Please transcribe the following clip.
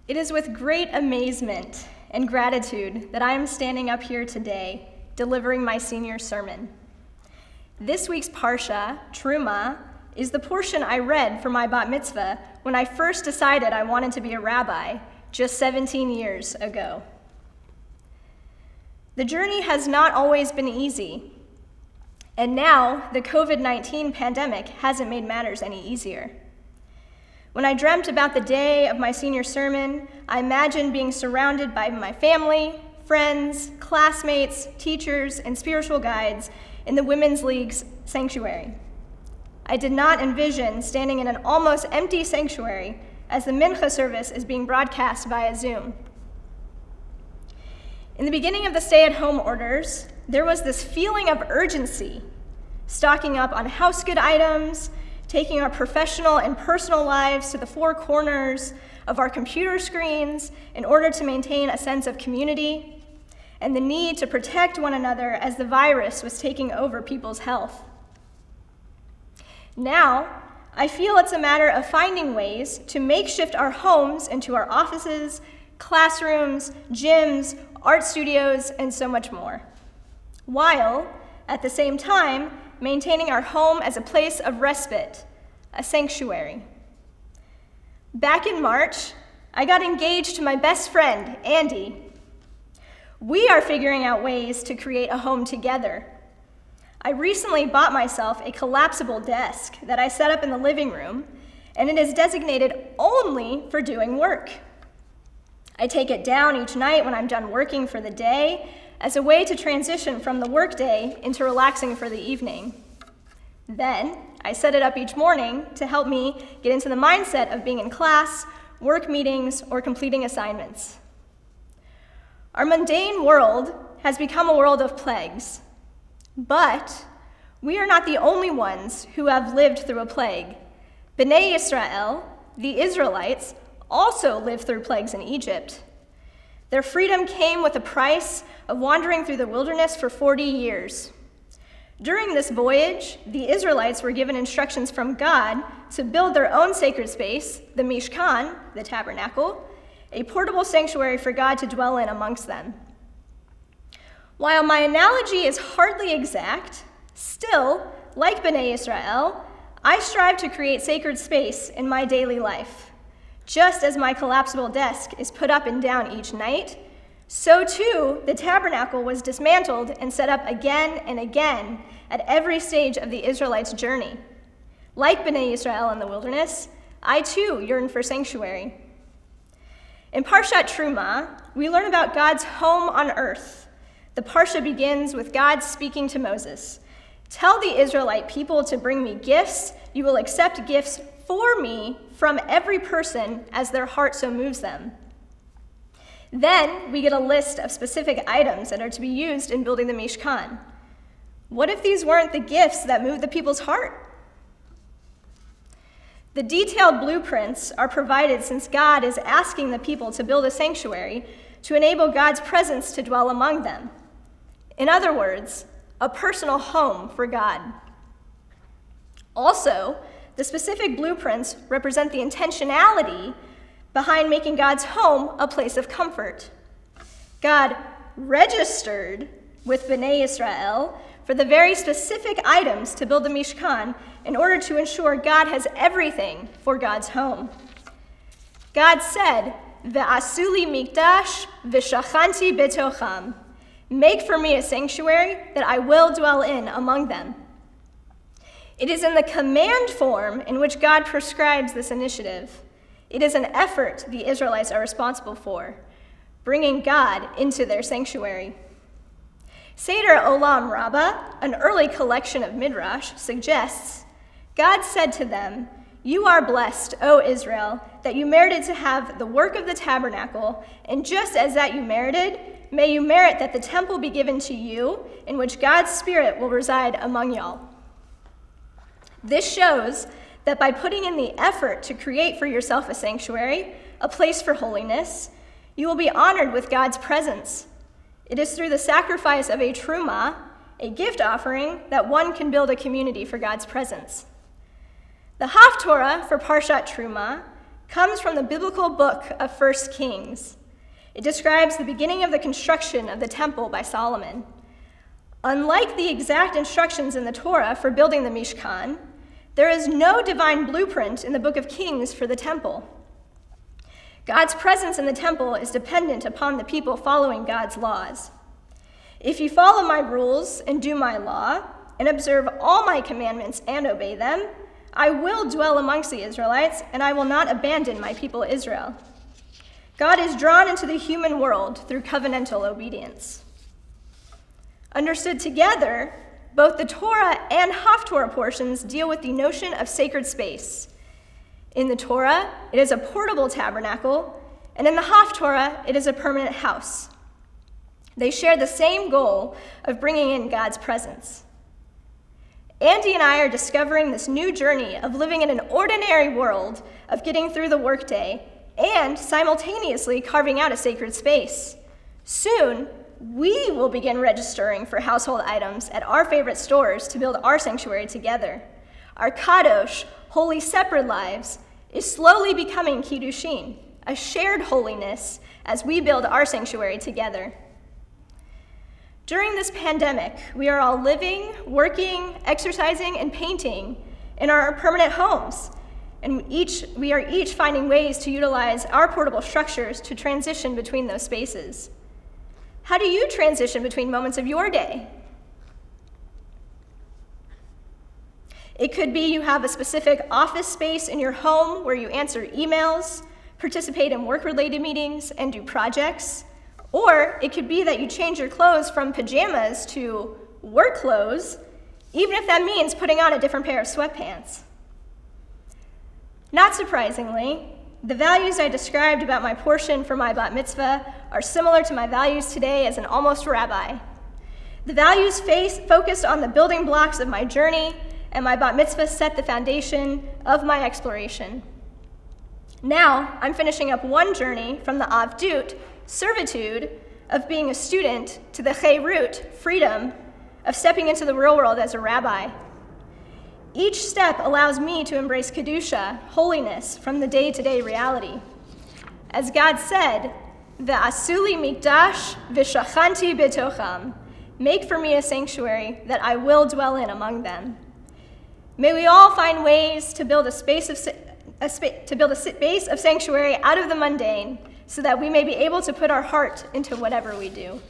It is with great amazement and gratitude that I am standing up here today, delivering my senior sermon. This week's Parsha, Truma, is the portion I read for my bat mitzvah when I first decided I wanted to be a rabbi just 17 years ago. The journey has not always been easy, and now the COVID-19 pandemic hasn't made matters any easier. When I dreamt about the day of my senior sermon, I imagined being surrounded by my family, friends, classmates, teachers, and spiritual guides in the Women's League's sanctuary. I did not envision standing in an almost empty sanctuary as the mincha service is being broadcast via Zoom. In the beginning of the stay-at-home orders, there was this feeling of urgency, stocking up on house good items, taking our professional and personal lives to the four corners of our computer screens in order to maintain a sense of community, and the need to protect one another as the virus was taking over people's health. Now, I feel it's a matter of finding ways to makeshift our homes into our offices, classrooms, gyms, art studios, and so much more, while, at the same time, maintaining our home as a place of respite, a sanctuary. Back in March, I got engaged to my best friend, Andy. We are figuring out ways to create a home together. I recently bought myself a collapsible desk that I set up in the living room, and it is designated only for doing work. I take it down each night when I'm done working for the day as a way to transition from the workday into relaxing for the evening. Then, I set it up each morning to help me get into the mindset of being in class, work meetings, or completing assignments. Our mundane world has become a world of plagues, but we are not the only ones who have lived through a plague. Bnei Yisrael, the Israelites, also lived through plagues in Egypt. Their freedom came with a price of wandering through the wilderness for 40 years. During this voyage, the Israelites were given instructions from God to build their own sacred space, the Mishkan, the tabernacle, a portable sanctuary for God to dwell in amongst them. While my analogy is hardly exact, still, like Bnei Israel, I strive to create sacred space in my daily life. Just as my collapsible desk is put up and down each night, so too the tabernacle was dismantled and set up again and again at every stage of the Israelites' journey. Like Bnei Israel in the wilderness, I too yearn for sanctuary. In Parshat Truma, we learn about God's home on earth. The Parsha begins with God speaking to Moses. "Tell the Israelite people to bring me gifts. You will accept gifts for me from every person as their heart so moves them." Then we get a list of specific items that are to be used in building the Mishkan. What if these weren't the gifts that move the people's heart? The detailed blueprints are provided since God is asking the people to build a sanctuary to enable God's presence to dwell among them. In other words, a personal home for God. Also, the specific blueprints represent the intentionality behind making God's home a place of comfort. God registered with Bnei Israel for the very specific items to build the Mishkan in order to ensure God has everything for God's home. God said, "Ve'asu li mikdash v'shachanti betocham." Make for me a sanctuary that I will dwell in among them. It is in the command form in which God prescribes this initiative. It is an effort the Israelites are responsible for, bringing God into their sanctuary. Seder Olam Rabbah, an early collection of Midrash, suggests, God said to them, "You are blessed, O Israel, that you merited to have the work of the tabernacle, and just as that you merited, may you merit that the temple be given to you, in which God's Spirit will reside among y'all." This shows that by putting in the effort to create for yourself a sanctuary, a place for holiness, you will be honored with God's presence. It is through the sacrifice of a truma, a gift offering, that one can build a community for God's presence. The Haftorah for Parshat Truma comes from the biblical book of 1 Kings. It describes the beginning of the construction of the temple by Solomon. Unlike the exact instructions in the Torah for building the Mishkan, there is no divine blueprint in the book of Kings for the temple. God's presence in the temple is dependent upon the people following God's laws. If you follow my rules and do my law, and observe all my commandments and obey them, I will dwell amongst the Israelites, and I will not abandon my people Israel. God is drawn into the human world through covenantal obedience. Understood together, both the Torah and Haftorah portions deal with the notion of sacred space. In the Torah, it is a portable tabernacle, and in the Haftorah, it is a permanent house. They share the same goal of bringing in God's presence. Andy and I are discovering this new journey of living in an ordinary world, of getting through the workday, and simultaneously carving out a sacred space. Soon, we will begin registering for household items at our favorite stores to build our sanctuary together. Our kadosh, holy separate lives, is slowly becoming kiddushin, a shared holiness as we build our sanctuary together. During this pandemic, we are all living, working, exercising, and painting in our permanent homes, and we are each finding ways to utilize our portable structures to transition between those spaces. How do you transition between moments of your day? It could be you have a specific office space in your home where you answer emails, participate in work-related meetings, and do projects. Or it could be that you change your clothes from pajamas to work clothes, even if that means putting on a different pair of sweatpants. Not surprisingly, the values I described about my portion for my bat mitzvah are similar to my values today as an almost rabbi. The values focused on the building blocks of my journey, and my bat mitzvah set the foundation of my exploration. Now, I'm finishing up one journey from the avdut, servitude, of being a student, to the cheirut, freedom, of stepping into the real world as a rabbi. Each step allows me to embrace kedusha, holiness, from the day-to-day reality. As God said, "Ve'asuli mikdash v'shachanti betocham," make for me a sanctuary that I will dwell in among them. May we all find ways to build a base of sanctuary out of the mundane, so that we may be able to put our heart into whatever we do.